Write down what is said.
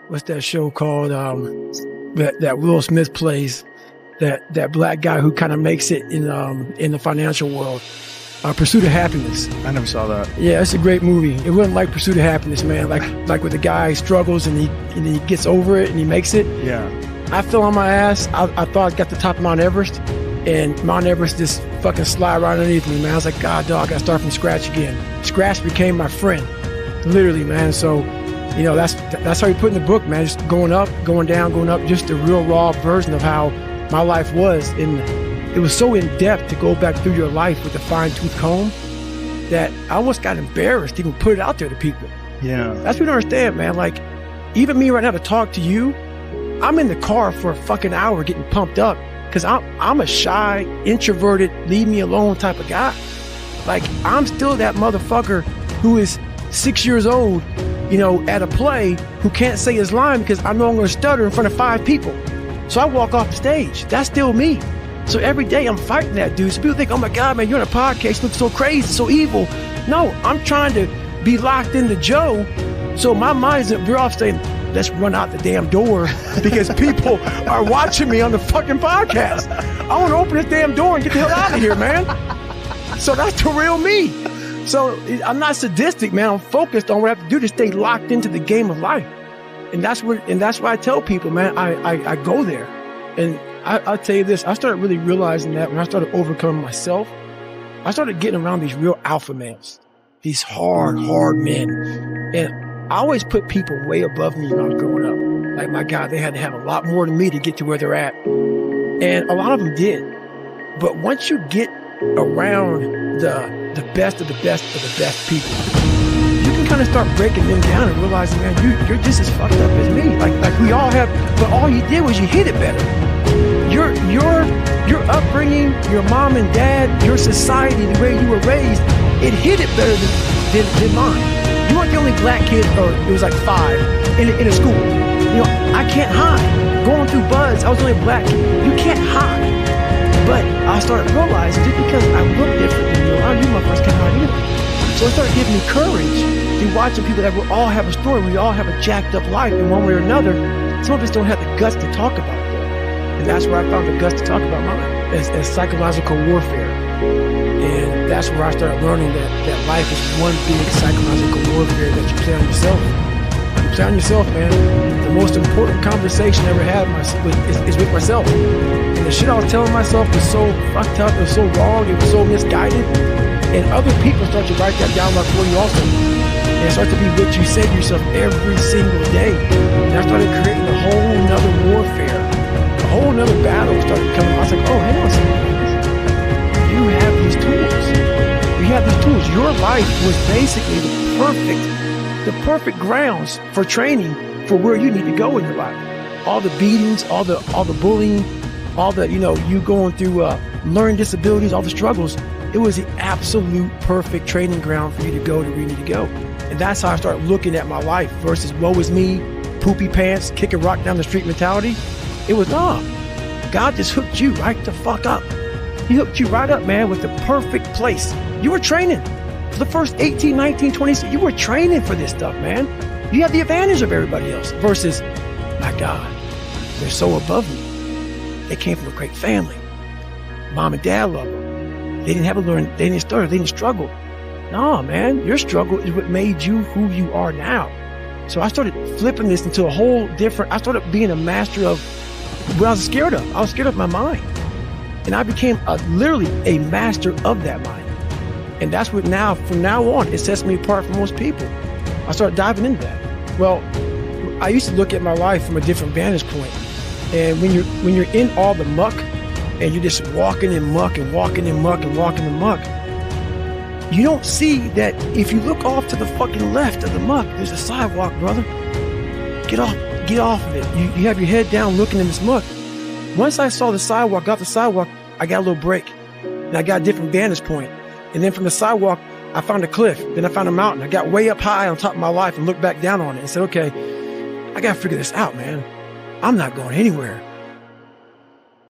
what's that show called? That Will Smith plays, that black guy who kind of makes it in the financial world. Pursuit of Happiness. I never saw that. Yeah, it's a great movie. It wasn't like Pursuit of Happiness, man. Like where the guy struggles and he gets over it and he makes it. Yeah. I fell on my ass. I thought I got to the top of Mount Everest, and Mount Everest just fucking slide right underneath me, man. I was like, God, dog, I gotta start from scratch again. Scratch became my friend, literally, man. So, you know, that's how you put in the book, man. Just going up, going down, going up. Just the real raw version of how my life was. And it was so in depth to go back through your life with a fine-tooth comb that I almost got embarrassed to even put it out there to people. Yeah. That's what you understand, man. Like, even me right now to talk to you, I'm in the car for a fucking hour getting pumped up because I'm a shy, introverted, leave me alone type of guy. Like, I'm still that motherfucker who is 6 years old, you know, at a play who can't say his line because I know I'm going to stutter in front of 5 people. So I walk off the stage. That's still me. So every day I'm fighting that dude. So people think, oh my God, man, you're on a podcast, you look so crazy, so evil. No, I'm trying to be locked into Joe. So my mind isn't, we're off saying, let's run out the damn door because people are watching me on the fucking podcast. I want to open this damn door and get the hell out of here, man. So that's the real me. So I'm not sadistic, man. I'm focused on what I have to do to stay locked into the game of life. And that's why I tell people, man, I go there. And I'll tell you this, I started really realizing that when I started overcoming myself, I started getting around these real alpha males, these hard men. And I always put people way above me when I was growing up. Like, my God, they had to have a lot more than me to get to where they're at. And a lot of them did. But once you get around the best of the best of the best people, you can kind of start breaking them down and realizing, man, you're just as fucked up as me. Like we all have, but all you did was you hit it better. Your upbringing, your mom and dad, your society, the way you were raised, it hit it better than mine. You weren't the only black kid, or it was like 5 in a school. You know, I can't hide. Going through Buzz, I was only a black kid. You can't hide. But I started realizing just because I look different than you, a lot of you motherfuckers can't hide either. So it started giving me courage to watching people that we all have a story. We all have a jacked up life in one way or another. Some of us don't have the guts to talk about it. And that's where I found the guts to talk about mine, as psychological warfare. And that's where I started learning that life is one big psychological warfare that you play on yourself. You play on yourself, man. The most important conversation I ever had is with myself. And the shit I was telling myself was so fucked up, it was so wrong, it was so misguided. And other people start to write that down for you also. And it starts to be what you say to yourself every single day. And I started creating a whole nother warfare. A whole nother battle started coming. I was like, oh, hang on a second. You have these tools. You have these tools. Your life was basically the perfect grounds for training for where you need to go in your life. All the beatings, all the bullying, all the, you going through learning disabilities, all the struggles. It was the absolute perfect training ground for you to go to where you need to go. And that's how I started looking at my life versus woe is me, poopy pants, kick a rock down the street mentality. It was, no, God just hooked you right the fuck up. He hooked you right up, man, with the perfect place. You were training for the first 18, 19, 20, you were training for this stuff, man. You have the advantage of everybody else versus, my God, they're so above me. They came from a great family. Mom and dad love them. They didn't have to learn, they didn't stutter, they didn't struggle. No, man, your struggle is what made you who you are now. So I started flipping this into a whole different, I started being a master of what I was scared of. I was scared of my mind. And I became literally a master of that mind. And that's what now, from now on, it sets me apart from most people. I started diving into that. Well, I used to look at my life from a different vantage point. And when you're in all the muck, and you're just walking in muck and walking in muck and walking in muck, you don't see that if you look off to the fucking left of the muck, there's a sidewalk, brother. Get off of it. You have your head down looking in this muck. Once I saw the sidewalk, got the sidewalk, I got a little break. And I got a different vantage point. And then from the sidewalk, I found a cliff. Then I found a mountain. I got way up high on top of my life and looked back down on it and said, okay, I got to figure this out, man. I'm not going anywhere.